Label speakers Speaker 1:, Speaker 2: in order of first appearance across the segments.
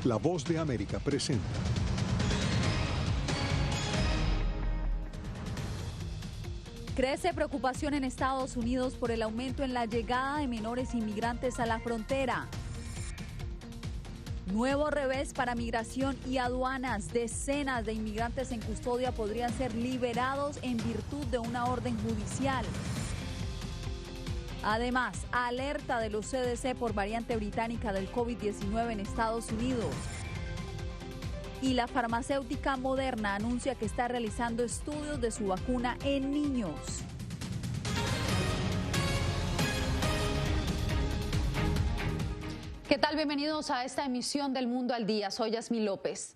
Speaker 1: La Voz de América presenta.
Speaker 2: Crece preocupación en Estados Unidos por el aumento en la llegada de menores inmigrantes a la frontera. Nuevo revés para migración y aduanas. Decenas de inmigrantes en custodia podrían ser liberados en virtud de una orden judicial. Además, alerta de los CDC por variante británica del COVID-19 en Estados Unidos. Y la farmacéutica Moderna anuncia que está realizando estudios de su vacuna en niños. ¿Qué tal? Bienvenidos a esta emisión del Mundo al Día. Soy Yasmín López.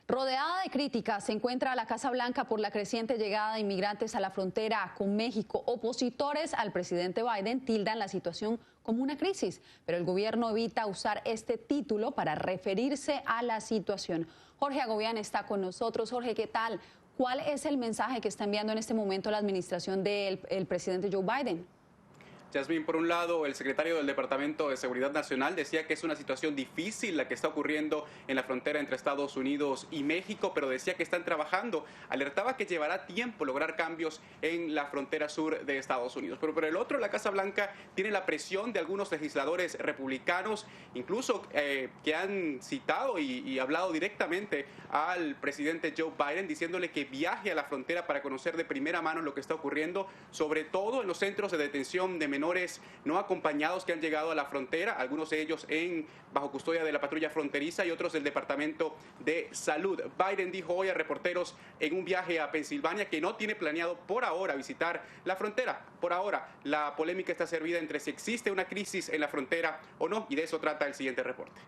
Speaker 2: Rodeada de críticas se encuentra la Casa Blanca por la creciente llegada de inmigrantes a la frontera con México. Opositores al presidente Biden tildan la situación como una crisis, pero el gobierno evita usar este título para referirse a la situación. Jorge Agobián está con nosotros. Jorge, ¿qué tal? ¿Cuál es el mensaje que está enviando en este momento la administración del presidente Joe Biden?
Speaker 3: Yasmín, por un lado, el secretario del Departamento de Seguridad Nacional decía que es una situación difícil la que está ocurriendo en la frontera entre Estados Unidos y México, pero decía que están trabajando. Alertaba que llevará tiempo lograr cambios en la frontera sur de Estados Unidos. Pero por el otro, la Casa Blanca tiene la presión de algunos legisladores republicanos, incluso que han citado y hablado directamente al presidente Joe Biden, diciéndole que viaje a la frontera para conocer de primera mano lo que está ocurriendo, sobre todo en los centros de detención de menores no acompañados que han llegado a la frontera, algunos de ellos bajo custodia de la patrulla fronteriza y otros del Departamento de Salud. Biden dijo hoy a reporteros en un viaje a Pensilvania que no tiene planeado por ahora visitar la frontera. Por ahora, la polémica está servida entre si existe una crisis en la frontera o no, y de eso trata el siguiente reporte.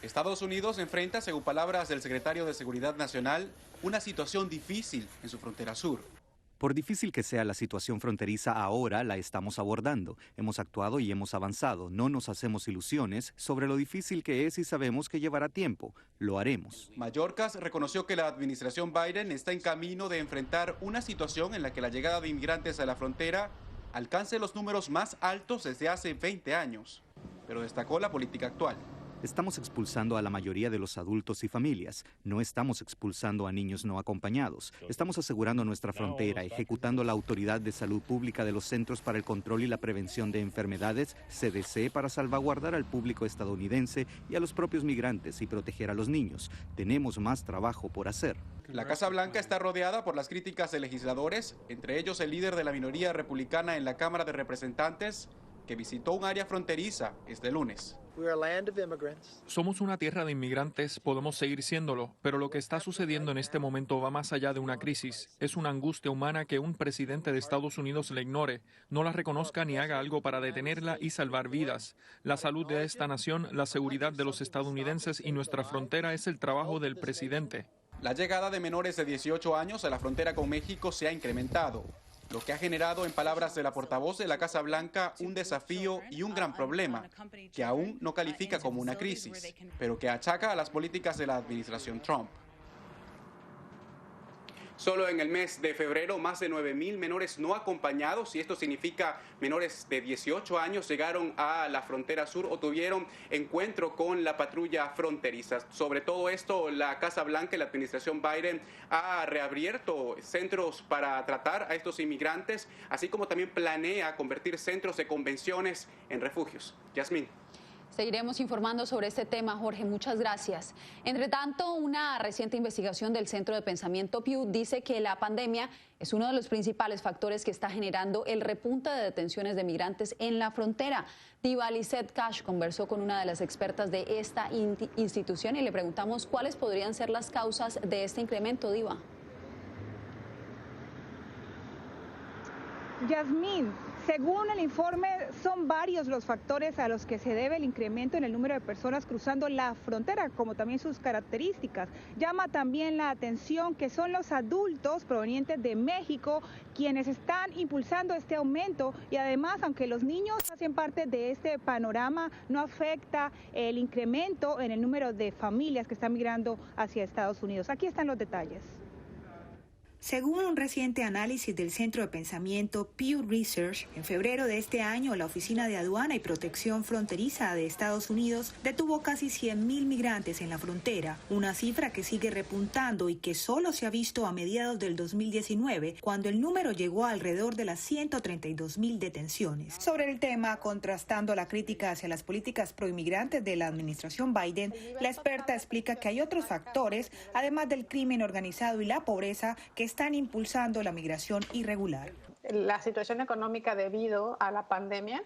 Speaker 3: Estados Unidos enfrenta, según palabras del secretario de Seguridad Nacional, una situación difícil en su frontera sur.
Speaker 4: Por difícil que sea la situación fronteriza ahora, la estamos abordando. Hemos actuado y hemos avanzado. No nos hacemos ilusiones sobre lo difícil que es y sabemos que llevará tiempo. Lo haremos.
Speaker 3: Mayorkas reconoció que la administración Biden está en camino de enfrentar una situación en la que la llegada de inmigrantes a la frontera alcance los números más altos desde hace 20 años. Pero destacó la política actual.
Speaker 4: Estamos expulsando a la mayoría de los adultos y familias. No estamos expulsando a niños no acompañados. Estamos asegurando nuestra frontera, ejecutando la Autoridad de Salud Pública de los Centros para el Control y la Prevención de Enfermedades, CDC, para salvaguardar al público estadounidense y a los propios migrantes y proteger a los niños. Tenemos más trabajo por hacer.
Speaker 3: La Casa Blanca está rodeada por las críticas de legisladores, entre ellos el líder de la minoría republicana en la Cámara de Representantes, que visitó un área fronteriza este lunes.
Speaker 5: Somos una tierra de inmigrantes, podemos seguir siéndolo, pero lo que está sucediendo en este momento va más allá de una crisis. Es una angustia humana que un presidente de Estados Unidos le ignore, no la reconozca ni haga algo para detenerla y salvar vidas. La salud de esta nación, la seguridad de los estadounidenses y nuestra frontera es el trabajo del presidente.
Speaker 3: La llegada de menores de 18 años a la frontera con México se ha incrementado, lo que ha generado, en palabras de la portavoz de la Casa Blanca, un desafío y un gran problema, que aún no califica como una crisis, pero que achaca a las políticas de la administración Trump. Solo en el mes de febrero, más de 9,000 menores no acompañados, y esto significa menores de 18 años, llegaron a la frontera sur o tuvieron encuentro con la patrulla fronteriza. Sobre todo esto, la Casa Blanca y la administración Biden ha reabierto centros para tratar a estos inmigrantes, así como también planea convertir centros de convenciones en refugios. Yasmín.
Speaker 2: Seguiremos informando sobre este tema, Jorge. Muchas gracias. Entre tanto, una reciente investigación del Centro de Pensamiento Pew dice que la pandemia es uno de los principales factores que está generando el repunte de detenciones de migrantes en la frontera. Diva Lizette Cash conversó con una de las expertas de esta institución y le preguntamos cuáles podrían ser las causas de este incremento, Diva.
Speaker 6: Yasmín, según el informe, son varios los factores a los que se debe el incremento en el número de personas cruzando la frontera, como también sus características. Llama también la atención que son los adultos provenientes de México quienes están impulsando este aumento, y además, aunque los niños hacen parte de este panorama, no afecta el incremento en el número de familias que están migrando hacia Estados Unidos. Aquí están los detalles.
Speaker 7: Según un reciente análisis del Centro de Pensamiento Pew Research, en febrero de este año, la Oficina de Aduana y Protección Fronteriza de Estados Unidos detuvo casi 100,000 migrantes en la frontera, una cifra que sigue repuntando y que solo se ha visto a mediados del 2019, cuando el número llegó a alrededor de las 132,000 detenciones. Sobre el tema, contrastando la crítica hacia las políticas proinmigrantes de la administración Biden, la experta explica que hay otros factores, además del crimen organizado y la pobreza, que están impulsando la migración irregular.
Speaker 8: La situación económica debido a la pandemia,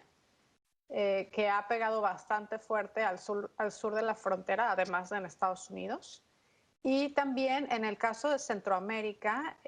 Speaker 8: que ha pegado bastante fuerte al sur de la frontera, además de en Estados Unidos. Y también en el caso de Centroamérica,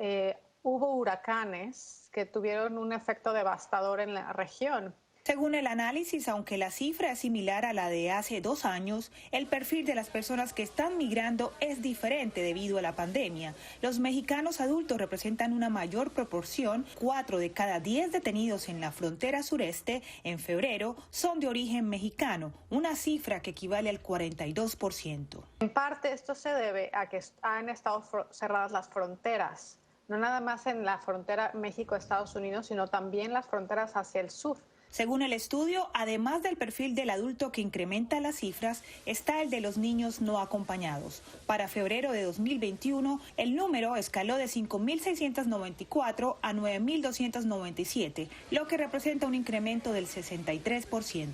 Speaker 8: hubo huracanes que tuvieron un efecto devastador en la región.
Speaker 7: Según el análisis, aunque la cifra es similar a la de hace 2 años, el perfil de las personas que están migrando es diferente debido a la pandemia. Los mexicanos adultos representan una mayor proporción. 4 de cada 10 detenidos en la frontera sureste en febrero son de origen mexicano, una cifra que equivale al 42%.
Speaker 8: En parte esto se debe a que han estado cerradas las fronteras, no nada más en la frontera México-Estados Unidos, sino también las fronteras hacia el sur.
Speaker 7: Según el estudio, además del perfil del adulto que incrementa las cifras, está el de los niños no acompañados. Para febrero de 2021, el número escaló de 5,694 a 9,297, lo que representa un incremento del 63%.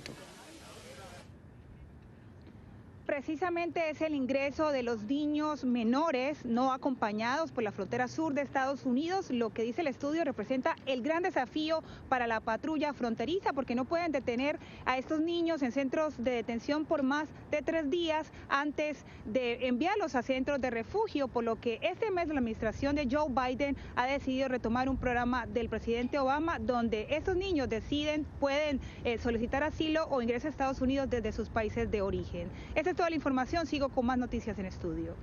Speaker 6: Precisamente es el ingreso de los niños menores no acompañados por la frontera sur de Estados Unidos. Lo que dice el estudio representa el gran desafío para la patrulla fronteriza, porque no pueden detener a estos niños en centros de detención por más de 3 días antes de enviarlos a centros de refugio, por lo que este mes la administración de Joe Biden ha decidido retomar un programa del presidente Obama donde estos niños pueden solicitar asilo o ingreso a Estados Unidos desde sus países de origen. Esta es toda la información, sigo con más noticias en estudio.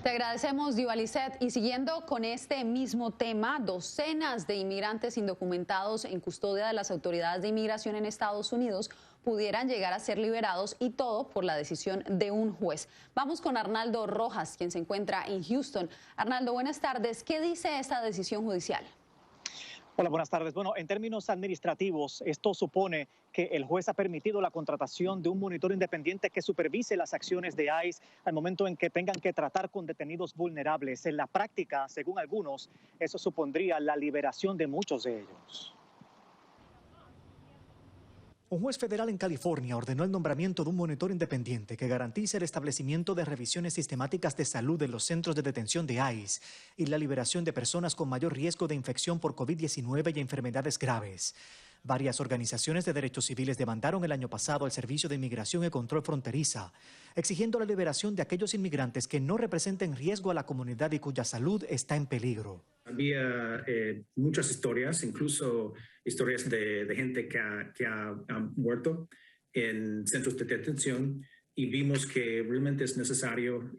Speaker 2: Te agradecemos, Divalicet. Y siguiendo con este mismo tema, docenas de inmigrantes indocumentados en custodia de las autoridades de inmigración en Estados Unidos pudieran llegar a ser liberados, y todo por la decisión de un juez. Vamos con Arnaldo Rojas, quien se encuentra en Houston. Arnaldo, buenas tardes. ¿Qué dice esta decisión judicial?
Speaker 9: Hola, buenas tardes. Bueno, en términos administrativos, esto supone que el juez ha permitido la contratación de un monitor independiente que supervise las acciones de ICE al momento en que tengan que tratar con detenidos vulnerables. En la práctica, según algunos, eso supondría la liberación de muchos de ellos. Un juez federal en California ordenó el nombramiento de un monitor independiente que garantice el establecimiento de revisiones sistemáticas de salud en los centros de detención de ICE y la liberación de personas con mayor riesgo de infección por COVID-19 y enfermedades graves. Varias organizaciones de derechos civiles demandaron el año pasado al Servicio de Inmigración y Control Fronteriza, exigiendo la liberación de aquellos inmigrantes que no representen riesgo a la comunidad y cuya salud está en peligro.
Speaker 10: Había muchas historias, incluso historias de gente que ha muerto en centros de detención, y vimos que realmente es necesario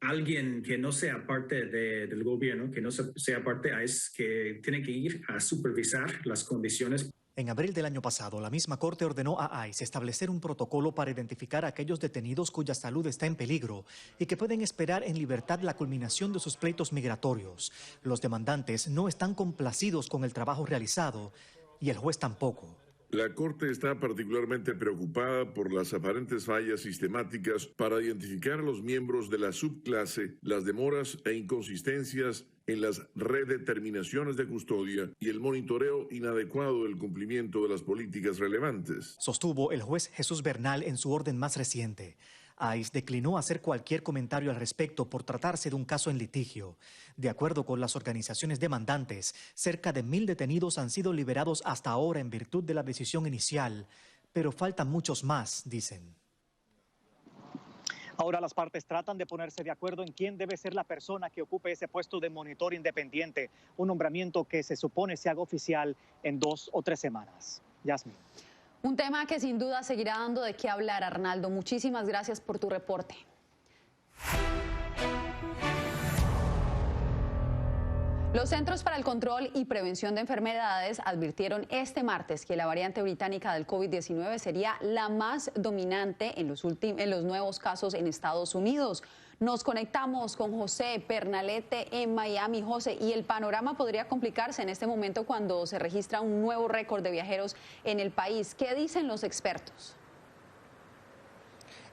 Speaker 10: alguien que no sea parte del gobierno, que no sea parte de ICE, que tiene que ir a supervisar las condiciones.
Speaker 9: En abril del año pasado, la misma corte ordenó a ICE establecer un protocolo para identificar a aquellos detenidos cuya salud está en peligro y que pueden esperar en libertad la culminación de sus pleitos migratorios. Los demandantes no están complacidos con el trabajo realizado y el juez tampoco.
Speaker 11: La Corte está particularmente preocupada por las aparentes fallas sistemáticas para identificar a los miembros de la subclase, las demoras e inconsistencias en las redeterminaciones de custodia y el monitoreo inadecuado del cumplimiento de las políticas relevantes,
Speaker 9: sostuvo el juez Jesús Bernal en su orden más reciente. ICE declinó hacer cualquier comentario al respecto por tratarse de un caso en litigio. De acuerdo con las organizaciones demandantes, cerca de 1,000 detenidos han sido liberados hasta ahora en virtud de la decisión inicial, pero faltan muchos más, dicen. Ahora las partes tratan de ponerse de acuerdo en quién debe ser la persona que ocupe ese puesto de monitor independiente, un nombramiento que se supone se haga oficial en 2 o 3 semanas. Yasmin.
Speaker 2: Un tema que sin duda seguirá dando de qué hablar, Arnaldo. Muchísimas gracias por tu reporte. Los Centros para el Control y Prevención de Enfermedades advirtieron este martes que la variante británica del COVID-19 sería la más dominante en los nuevos casos en Estados Unidos. Nos conectamos con José Pernalete en Miami. José, y el panorama podría complicarse en este momento cuando se registra un nuevo récord de viajeros en el país. ¿Qué dicen los expertos?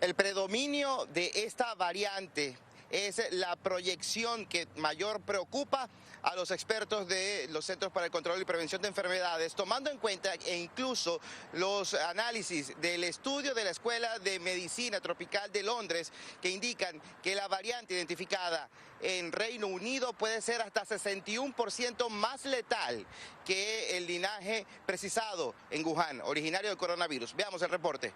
Speaker 12: El predominio de esta variante es la proyección que mayor preocupa a los expertos de los Centros para el Control y Prevención de Enfermedades, tomando en cuenta e incluso los análisis del estudio de la Escuela de Medicina Tropical de Londres, que indican que la variante identificada en Reino Unido puede ser hasta 61% más letal que el linaje precisado en Wuhan, originario del coronavirus. Veamos el reporte.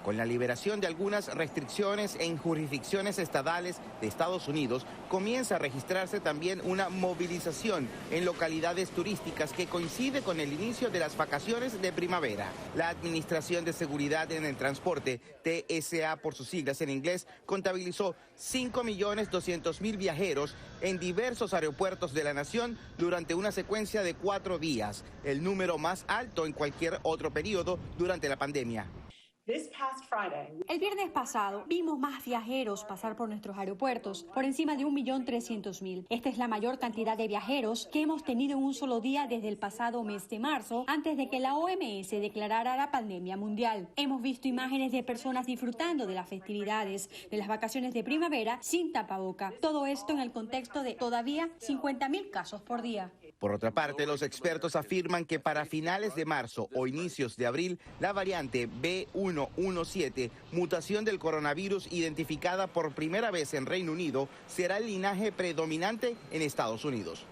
Speaker 12: Con la liberación de algunas restricciones en jurisdicciones estatales de Estados Unidos, comienza a registrarse también una movilización en localidades turísticas que coincide con el inicio de las vacaciones de primavera. La Administración de Seguridad en el Transporte, TSA por sus siglas en inglés, contabilizó 5.200.000 viajeros en diversos aeropuertos de la nación durante una secuencia de 4 días, el número más alto en cualquier otro periodo durante la pandemia.
Speaker 13: El viernes pasado vimos más viajeros pasar por nuestros aeropuertos, por encima de 1.300.000. Esta es la mayor cantidad de viajeros que hemos tenido en un solo día desde el pasado mes de marzo, antes de que la OMS declarara la pandemia mundial. Hemos visto imágenes de personas disfrutando de las festividades, de las vacaciones de primavera sin tapaboca. Todo esto en el contexto de todavía 50.000 casos por día.
Speaker 12: Por otra parte, los expertos afirman que para finales de marzo o inicios de abril, la variante B117, mutación del coronavirus identificada por primera vez en Reino Unido, será el linaje predominante en Estados Unidos.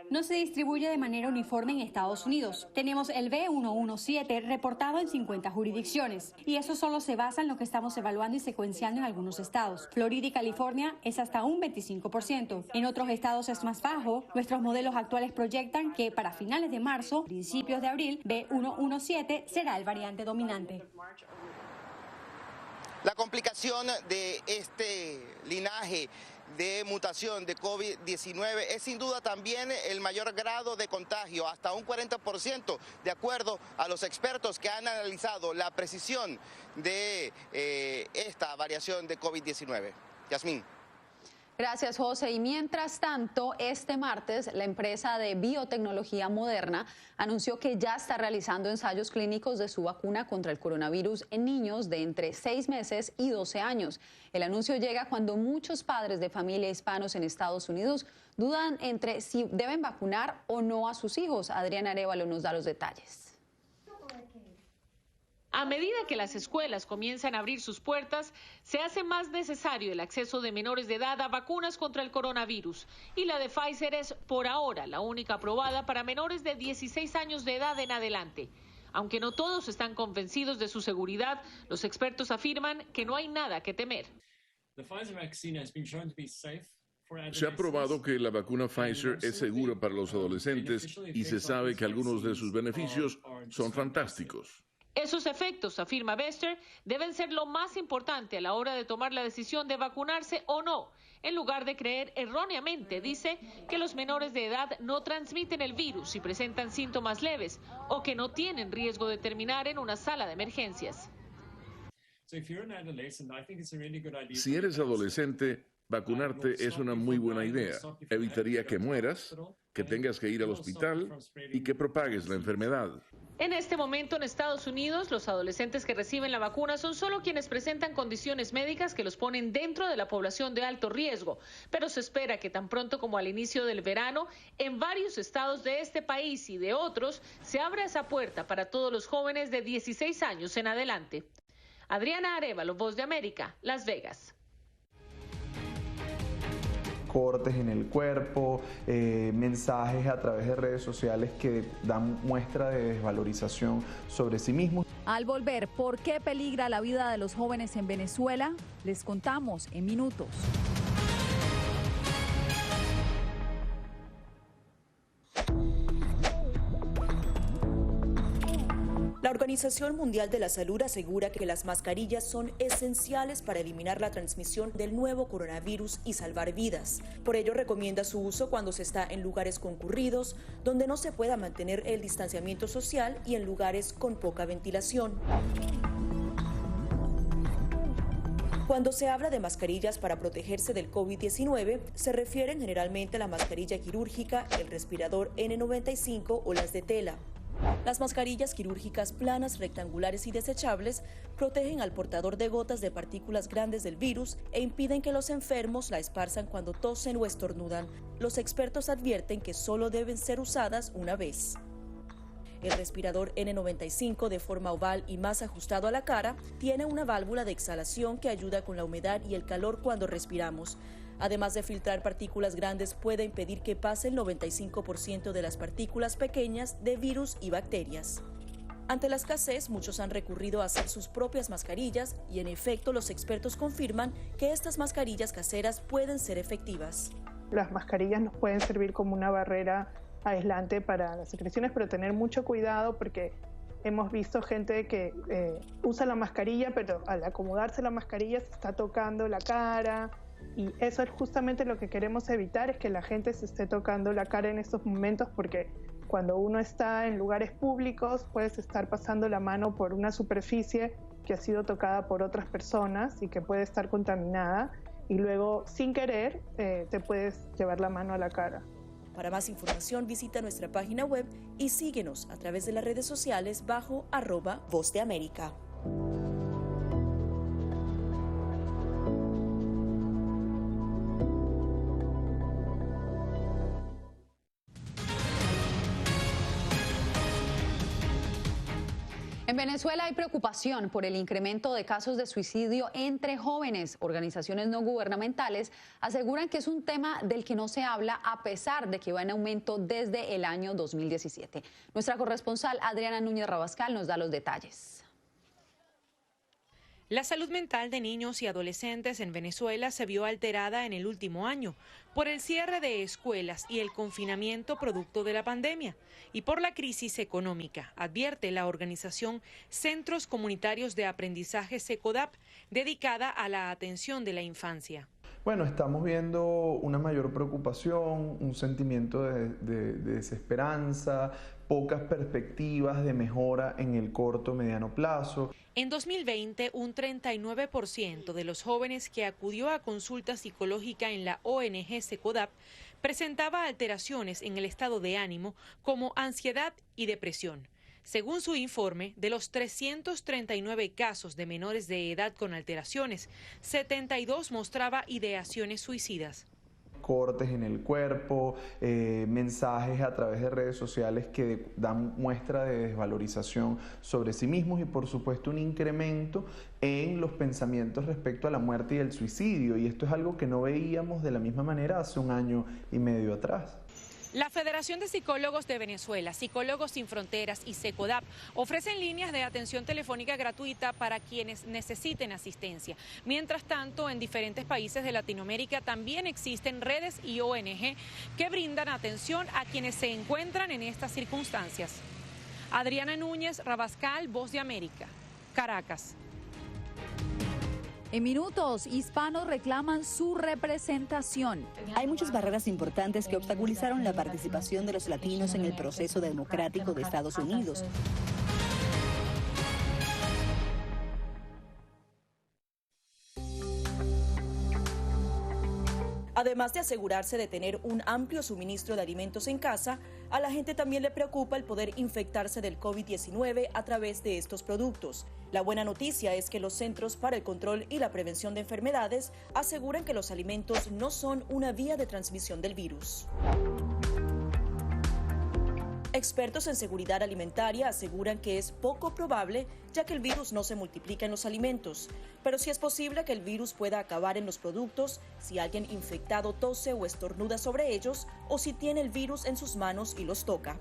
Speaker 13: No se distribuye de manera uniforme en Estados Unidos. Tenemos el B117 reportado en 50 jurisdicciones y eso solo se basa en lo que estamos evaluando y secuenciando en algunos estados. Florida y California es hasta un 25%. En otros estados es más bajo. Nuestros modelos actuales proyectan que para finales de marzo, principios de abril, B117 será el variante dominante.
Speaker 12: La complicación de este linaje de mutación de COVID-19 es sin duda también el mayor grado de contagio, hasta un 40%, de acuerdo a los expertos que han analizado la precisión de esta variación de COVID-19. Yasmín.
Speaker 2: Gracias, José. Y mientras tanto, este martes, la empresa de biotecnología Moderna anunció que ya está realizando ensayos clínicos de su vacuna contra el coronavirus en niños de entre 6 meses y 12 años. El anuncio llega cuando muchos padres de familia hispanos en Estados Unidos dudan entre si deben vacunar o no a sus hijos. Adriana Arévalo nos da los detalles.
Speaker 14: A medida que las escuelas comienzan a abrir sus puertas, se hace más necesario el acceso de menores de edad a vacunas contra el coronavirus. Y la de Pfizer es, por ahora, la única aprobada para menores de 16 años de edad en adelante. Aunque no todos están convencidos de su seguridad, los expertos afirman que no hay nada que temer.
Speaker 11: Se ha probado que la vacuna Pfizer es segura para los adolescentes y se sabe que algunos de sus beneficios son fantásticos.
Speaker 14: Esos efectos, afirma Bester, deben ser lo más importante a la hora de tomar la decisión de vacunarse o no, en lugar de creer erróneamente, dice, que los menores de edad no transmiten el virus si presentan síntomas leves o que no tienen riesgo de terminar en una sala de emergencias.
Speaker 11: Si eres adolescente, vacunarte es una muy buena idea. Evitaría que mueras, que tengas que ir al hospital y que propagues la enfermedad.
Speaker 14: En este momento en Estados Unidos, los adolescentes que reciben la vacuna son solo quienes presentan condiciones médicas que los ponen dentro de la población de alto riesgo, pero se espera que tan pronto como al inicio del verano, en varios estados de este país y de otros, se abra esa puerta para todos los jóvenes de 16 años en adelante. Adriana Arévalo, Voz de América, Las Vegas.
Speaker 15: Cortes en el cuerpo, mensajes a través de redes sociales que dan muestra de desvalorización sobre sí mismos.
Speaker 16: Al volver, ¿por qué peligra la vida de los jóvenes en Venezuela? Les contamos en minutos.
Speaker 7: La organización
Speaker 17: Organización Mundial de la Salud asegura que las mascarillas son esenciales para eliminar la transmisión del nuevo coronavirus y salvar vidas. Por ello recomienda su uso cuando se está en lugares concurridos, donde no se pueda mantener el distanciamiento social y en lugares con poca ventilación. Cuando se habla de mascarillas para protegerse del COVID-19, se refieren generalmente a la mascarilla quirúrgica, el respirador N95 o las de tela. Las mascarillas quirúrgicas planas, rectangulares y desechables protegen al portador de gotas de partículas grandes del virus e impiden que los enfermos la esparzan cuando tosen o estornudan. Los expertos advierten que solo deben ser usadas una vez. El respirador N95, de forma oval y más ajustado a la cara, tiene una válvula de exhalación que ayuda con la humedad y el calor cuando respiramos. Además de filtrar partículas grandes, puede impedir que pase el 95% de las partículas pequeñas de virus y bacterias. Ante la escasez, muchos han recurrido a hacer sus propias mascarillas y, en efecto, los expertos confirman que estas mascarillas caseras pueden ser efectivas.
Speaker 18: Las mascarillas nos pueden servir como una barrera aislante para las secreciones, pero tener mucho cuidado porque hemos visto gente que usa la mascarilla, pero al acomodarse la mascarilla se está tocando la cara. Y eso es justamente lo que queremos evitar, es que la gente se esté tocando la cara en estos momentos, porque cuando uno está en lugares públicos puedes estar pasando la mano por una superficie que ha sido tocada por otras personas y que puede estar contaminada y luego sin querer te puedes llevar la mano a la cara.
Speaker 17: Para más información visita nuestra página web y síguenos a través de las redes sociales bajo @Voz de América.
Speaker 2: En Venezuela hay preocupación por el incremento de casos de suicidio entre jóvenes. Organizaciones no gubernamentales aseguran que es un tema del que no se habla a pesar de que va en aumento desde el año 2017. Nuestra corresponsal Adriana Núñez Rabascal nos da los detalles.
Speaker 19: La salud mental de niños y adolescentes en Venezuela se vio alterada en el último año por el cierre de escuelas y el confinamiento producto de la pandemia y por la crisis económica, advierte la organización Centros Comunitarios de Aprendizaje SECODAP, dedicada a la atención de la infancia.
Speaker 15: Bueno, estamos viendo una mayor preocupación, un sentimiento de desesperanza, pocas perspectivas de mejora en el corto mediano plazo.
Speaker 19: En 2020, un 39% de los jóvenes que acudió a consulta psicológica en la ONG SECODAP presentaba alteraciones en el estado de ánimo como ansiedad y depresión. Según su informe, de los 339 casos de menores de edad con alteraciones, 72 mostraba ideaciones suicidas.
Speaker 15: Cortes en el cuerpo, mensajes a través de redes sociales que dan muestra de desvalorización sobre sí mismos y por supuesto un incremento en los pensamientos respecto a la muerte y el suicidio, y esto es algo que no veíamos de la misma manera hace un año y medio atrás.
Speaker 19: La Federación de Psicólogos de Venezuela, Psicólogos Sin Fronteras y SECODAP ofrecen líneas de atención telefónica gratuita para quienes necesiten asistencia. Mientras tanto, en diferentes países de Latinoamérica también existen redes y ONG que brindan atención a quienes se encuentran en estas circunstancias. Adriana Núñez Rabascal, Voz de América, Caracas.
Speaker 16: En minutos, hispanos reclaman su representación.
Speaker 20: Hay muchas barreras importantes que obstaculizaron la participación de los latinos en el proceso democrático de Estados Unidos.
Speaker 17: Además de asegurarse de tener un amplio suministro de alimentos en casa, a la gente también le preocupa el poder infectarse del COVID-19 a través de estos productos. La buena noticia es que los Centros para el Control y la Prevención de Enfermedades aseguran que los alimentos no son una vía de transmisión del virus. Expertos en seguridad alimentaria aseguran que es poco probable, ya que el virus no se multiplica en los alimentos, pero sí es posible que el virus pueda acabar en los productos si alguien infectado tose o estornuda sobre ellos o si tiene el virus en sus manos y los toca.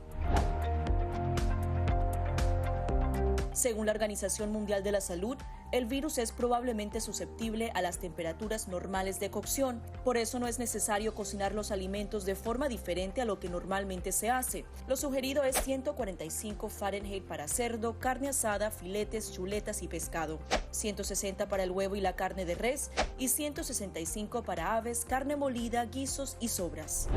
Speaker 17: Según la Organización Mundial de la Salud, el virus es probablemente susceptible a las temperaturas normales de cocción. Por eso no es necesario cocinar los alimentos de forma diferente a lo que normalmente se hace. Lo sugerido es 145 Fahrenheit para cerdo, carne asada, filetes, chuletas y pescado, 160 para el huevo y la carne de res y 165 para aves, carne molida, guisos y sobras.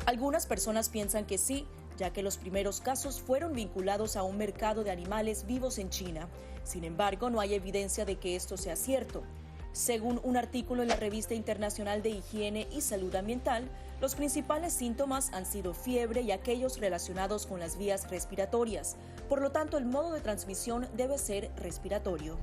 Speaker 17: Algunas personas piensan que sí, ya que los primeros casos fueron vinculados a un mercado de animales vivos en China. Sin embargo, no hay evidencia de que esto sea cierto. Según un artículo en la Revista Internacional de Higiene y Salud Ambiental, los principales síntomas han sido fiebre y aquellos relacionados con las vías respiratorias. Por lo tanto, el modo de transmisión debe ser respiratorio.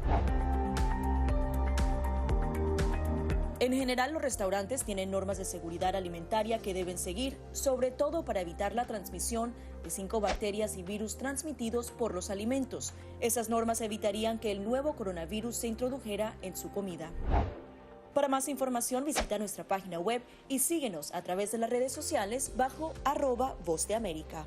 Speaker 17: En general, los restaurantes tienen normas de seguridad alimentaria que deben seguir, sobre todo para evitar la transmisión de 5 bacterias y virus transmitidos por los alimentos. Esas normas evitarían que el nuevo coronavirus se introdujera en su comida. Para más información, visita nuestra página web y síguenos a través de las redes sociales bajo @Voz de América.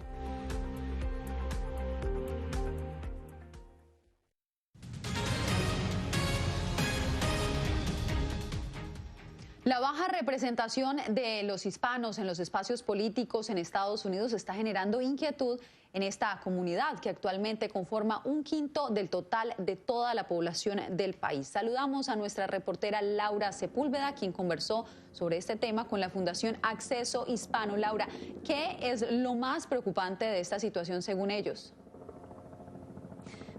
Speaker 2: La baja representación de los hispanos en los espacios políticos en Estados Unidos está generando inquietud en esta comunidad, que actualmente conforma 1/5 del total de toda la población del país. Saludamos a nuestra reportera Laura Sepúlveda, quien conversó sobre este tema con la Fundación Acceso Hispano. Laura, ¿qué es lo más preocupante de esta situación según ellos?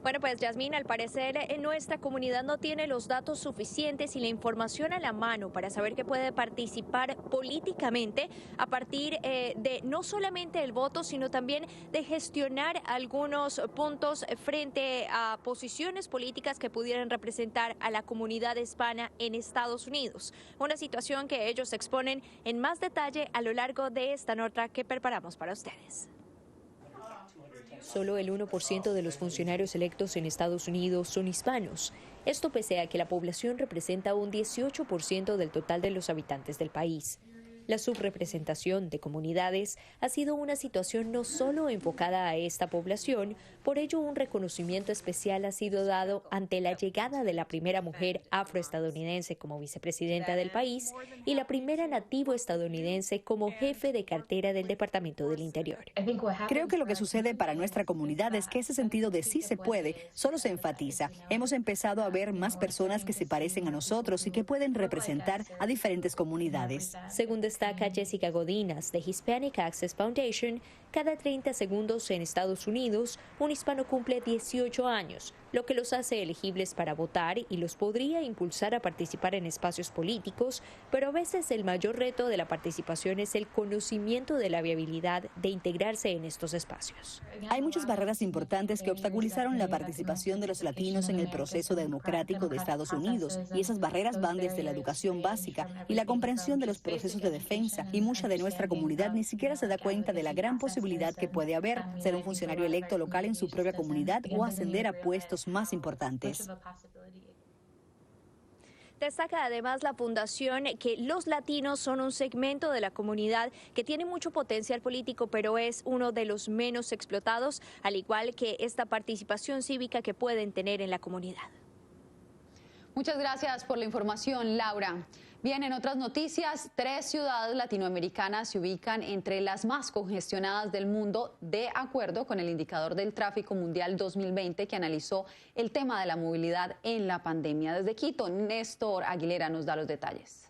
Speaker 21: Bueno, pues Yasmín, al parecer nuestra comunidad no tiene los datos suficientes y la información a la mano para saber que puede participar políticamente a partir de no solamente el voto, sino también de gestionar algunos puntos frente a posiciones políticas que pudieran representar a la comunidad hispana en Estados Unidos. Una situación que ellos exponen en más detalle a lo largo de esta nota que preparamos para ustedes. Solo el 1% de los funcionarios electos en Estados Unidos son hispanos. Esto pese a que la población representa un 18% del total de los habitantes del país. La subrepresentación de comunidades ha sido una situación no solo enfocada a esta población, por ello un reconocimiento especial ha sido dado ante la llegada de la primera mujer afroestadounidense como vicepresidenta del país y la primera nativo estadounidense como jefe de cartera del Departamento del Interior.
Speaker 20: Creo que lo que sucede para nuestra comunidad es que ese sentido de sí se puede solo se enfatiza. Hemos empezado a ver más personas que se parecen a nosotros y que pueden representar a diferentes comunidades.
Speaker 21: Según destaca Jessica Godinas de Hispanic Access Foundation, cada 30 segundos en Estados Unidos, un hispano cumple 18 años, lo que los hace elegibles para votar y los podría impulsar a participar en espacios políticos, pero a veces el mayor reto de la participación es el conocimiento de la viabilidad de integrarse en estos espacios.
Speaker 20: Hay muchas barreras importantes que obstaculizaron la participación de los latinos en el proceso democrático de Estados Unidos, y esas barreras van desde la educación básica y la comprensión de los procesos de defensa, y mucha de nuestra comunidad ni siquiera se da cuenta de la gran posibilidad que puede haber, ser un funcionario electo local en su propia comunidad o ascender a puestos más importantes.
Speaker 21: Destaca además la fundación que los latinos son un segmento de la comunidad que tiene mucho potencial político, pero es uno de los menos explotados, al igual que esta participación cívica que pueden tener en la comunidad.
Speaker 2: Muchas gracias por la información, Laura. Bien, en otras noticias, 3 ciudades latinoamericanas se ubican entre las más congestionadas del mundo, de acuerdo con el indicador del tráfico mundial 2020 que analizó el tema de la movilidad en la pandemia. Desde Quito, Néstor Aguilera nos da los detalles.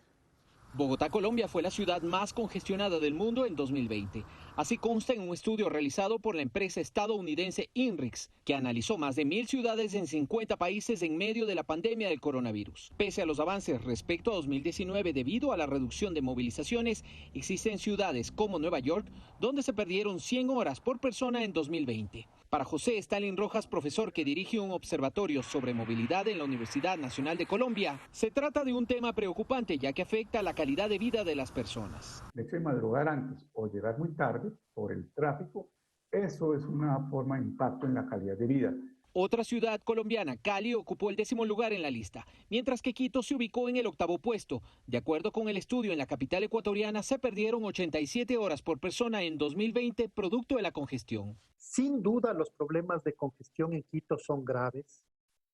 Speaker 22: Bogotá, Colombia, fue la ciudad más congestionada del mundo en 2020. Así consta en un estudio realizado por la empresa estadounidense INRIX, que analizó más de 1.000 ciudades en 50 países en medio de la pandemia del coronavirus. Pese a los avances respecto a 2019 debido a la reducción de movilizaciones, existen ciudades como Nueva York, donde se perdieron 100 horas por persona en 2020. Para José Stalin Rojas, profesor que dirige un observatorio sobre movilidad en la Universidad Nacional de Colombia, se trata de un tema preocupante ya que afecta la calidad de vida de las personas.
Speaker 23: El hecho de madrugar antes o llegar muy tarde por el tráfico, eso es una forma de impacto en la calidad de vida.
Speaker 22: Otra ciudad colombiana, Cali, ocupó el 10º lugar en la lista, mientras que Quito se ubicó en el 8º puesto. De acuerdo con el estudio, en la capital ecuatoriana se perdieron 87 horas por persona en 2020, producto de la congestión.
Speaker 1: Sin duda, los problemas de congestión en Quito son graves,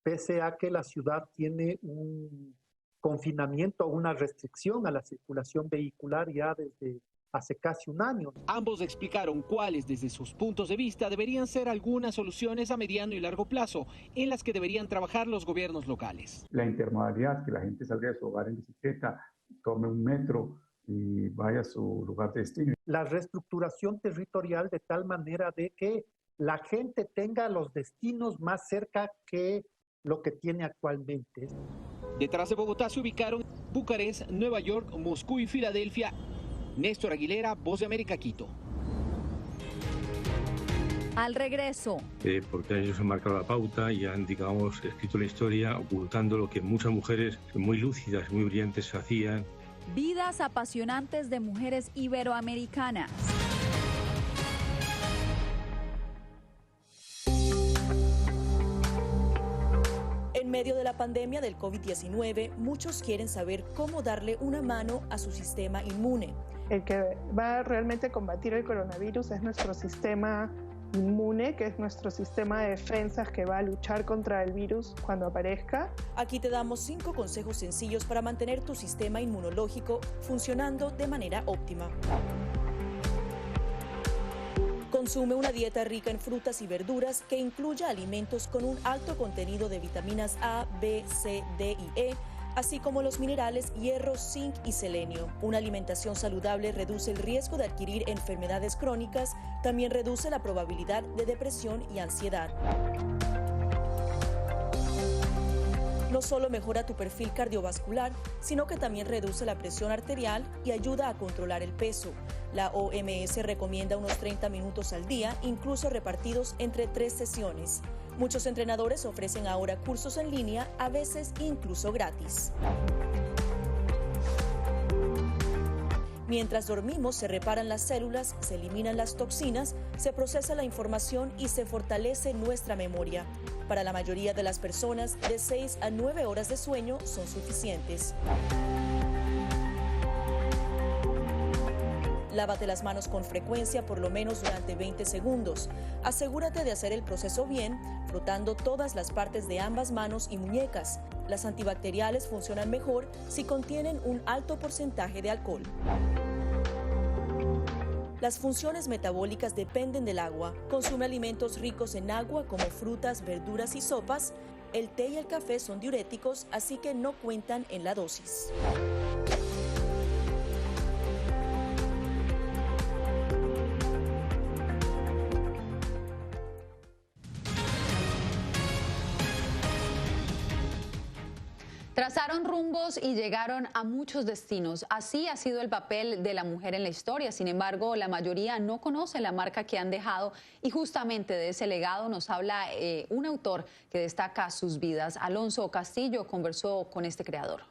Speaker 1: pese a que la ciudad tiene un confinamiento o una restricción a la circulación vehicular ya desde hace casi un año.
Speaker 22: Ambos explicaron cuáles, desde sus puntos de vista, deberían ser algunas soluciones a mediano y largo plazo en las que deberían trabajar los gobiernos locales.
Speaker 23: La intermodalidad, que la gente salga de su hogar en bicicleta, tome un metro y vaya a su lugar de destino.
Speaker 1: La reestructuración territorial de tal manera de que la gente tenga los destinos más cerca que lo que tiene actualmente.
Speaker 22: Detrás de Bogotá se ubicaron Bucarest, Nueva York, Moscú y Filadelfia. Néstor Aguilera, Voz de América, Quito.
Speaker 16: Al regreso.
Speaker 4: Porque ellos han marcado la pauta y han, digamos, escrito la historia ocultando lo que muchas mujeres muy lúcidas, muy brillantes hacían.
Speaker 16: Vidas apasionantes de mujeres iberoamericanas.
Speaker 17: En medio de la pandemia del COVID-19, muchos quieren saber cómo darle una mano a su sistema inmune.
Speaker 18: El que va realmente a combatir el coronavirus es nuestro sistema inmune, que es nuestro sistema de defensas que va a luchar contra el virus cuando aparezca.
Speaker 17: Aquí te damos 5 consejos sencillos para mantener tu sistema inmunológico funcionando de manera óptima. Consume una dieta rica en frutas y verduras que incluya alimentos con un alto contenido de vitaminas A, B, C, D y E, así como los minerales hierro, zinc y selenio. Una alimentación saludable reduce el riesgo de adquirir enfermedades crónicas, también reduce la probabilidad de depresión y ansiedad. No solo mejora tu perfil cardiovascular, sino que también reduce la presión arterial y ayuda a controlar el peso. La OMS recomienda unos 30 minutos al día, incluso repartidos entre 3 sesiones. Muchos entrenadores ofrecen ahora cursos en línea, a veces incluso gratis. Mientras dormimos, se reparan las células, se eliminan las toxinas, se procesa la información y se fortalece nuestra memoria. Para la mayoría de las personas, de 6 a 9 horas de sueño son suficientes. Lávate las manos con frecuencia, por lo menos durante 20 segundos. Asegúrate de hacer el proceso bien, frotando todas las partes de ambas manos y muñecas. Las antibacteriales funcionan mejor si contienen un alto porcentaje de alcohol. Las funciones metabólicas dependen del agua. Consume alimentos ricos en agua como frutas, verduras y sopas. El té y el café son diuréticos, así que no cuentan en la dosis.
Speaker 2: Trazaron rumbos y llegaron a muchos destinos. Así ha sido el papel de la mujer en la historia. Sin embargo, la mayoría no conoce la marca que han dejado y justamente de ese legado nos habla un autor que destaca sus vidas. Alonso Castillo conversó con este creador.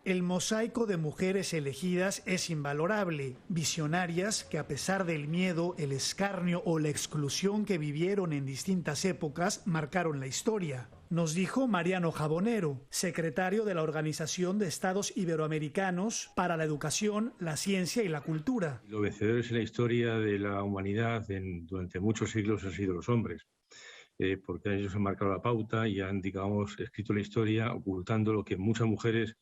Speaker 5: El mosaico de mujeres elegidas es invalorable, visionarias que a pesar del miedo, el escarnio o la exclusión que vivieron en distintas épocas, marcaron la historia. Nos dijo Mariano Jabonero, secretario de la Organización de Estados Iberoamericanos para la Educación, la Ciencia y la Cultura.
Speaker 4: Los vencedores en la historia de la humanidad durante muchos siglos han sido los hombres, porque ellos han marcado la pauta y han, digamos, escrito la historia ocultando lo que muchas mujeres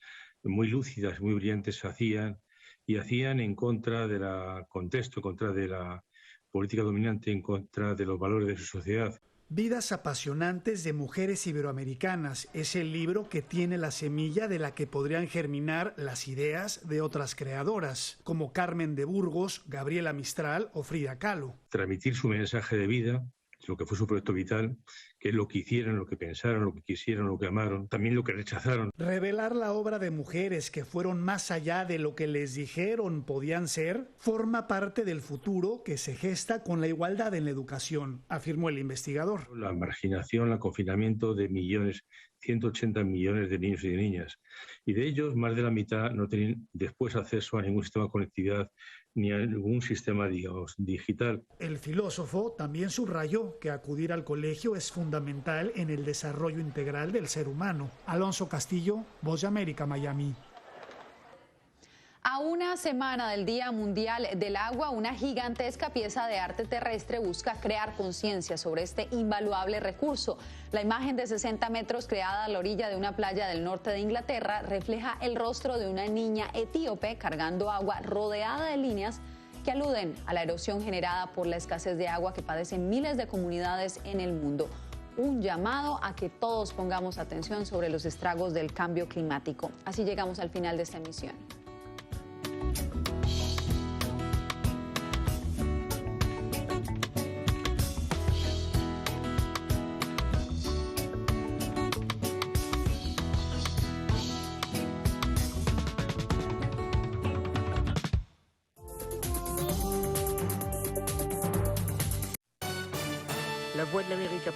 Speaker 4: muy lúcidas, muy brillantes hacían en contra del contexto, en contra de la política dominante, en contra de los valores de su sociedad.
Speaker 5: Vidas apasionantes de mujeres iberoamericanas es el libro que tiene la semilla de la que podrían germinar las ideas de otras creadoras, como Carmen de Burgos, Gabriela Mistral o Frida Kahlo.
Speaker 4: Transmitir su mensaje de vida, lo que fue su proyecto vital, que es lo que hicieron, lo que pensaron, lo que quisieron, lo que amaron, también lo que rechazaron.
Speaker 5: Revelar la obra de mujeres que fueron más allá de lo que les dijeron podían ser, forma parte del futuro que se gesta con la igualdad en la educación, afirmó el investigador.
Speaker 4: La marginación, el confinamiento de millones 180 millones de niños y de niñas. Y de ellos, más de la mitad no tienen después acceso a ningún sistema de conectividad ni a ningún sistema, digamos, digital.
Speaker 5: El filósofo también subrayó que acudir al colegio es fundamental en el desarrollo integral del ser humano. Alonso Castillo, Voz de América, Miami.
Speaker 2: A una semana del Día Mundial del Agua, una gigantesca pieza de arte terrestre busca crear conciencia sobre este invaluable recurso. La imagen de 60 metros creada a la orilla de una playa del norte de Inglaterra refleja el rostro de una niña etíope cargando agua rodeada de líneas que aluden a la erosión generada por la escasez de agua que padecen miles de comunidades en el mundo. Un llamado a que todos pongamos atención sobre los estragos del cambio climático. Así llegamos al final de esta emisión.
Speaker 3: La Voix de l'Amérique